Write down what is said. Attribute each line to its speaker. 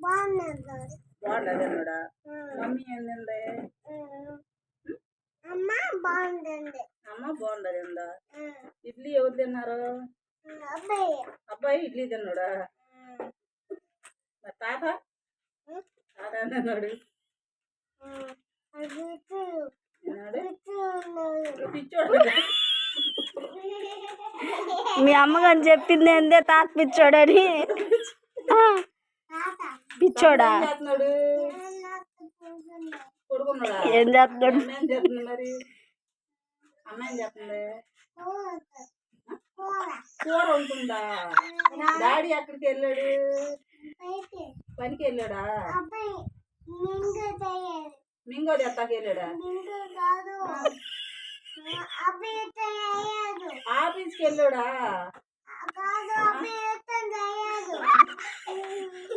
Speaker 1: బాగుండా తిన్నాడా? మమ్మీ ఏం తిందే? అమ్మ బాగుండా తిందా? ఇడ్లీ ఎవరు తిన్నారు? అబ్బాయి ఇడ్లీ తిన్నాడా? మరి తాత తాత తిన్నాడు. పిచ్చోడు.
Speaker 2: మీ అమ్మగారు చెప్పింది ఏందే తాత పిచ్చోడని? పిచ్చోడా?
Speaker 1: కొడుకున్నాడా?
Speaker 2: ఏం చేస్తున్నాడు?
Speaker 1: అమ్మ ఏం చేస్తుంది మరి? అమ్మ ఏం చేస్తుంది? కూర ఉంటుందా? డాడీ ఎక్కడికి వెళ్ళాడు? పనికి వెళ్ళాడా? మింగో తెత్తాకి వెళ్ళాడా? ఆఫీస్కి వెళ్ళాడా?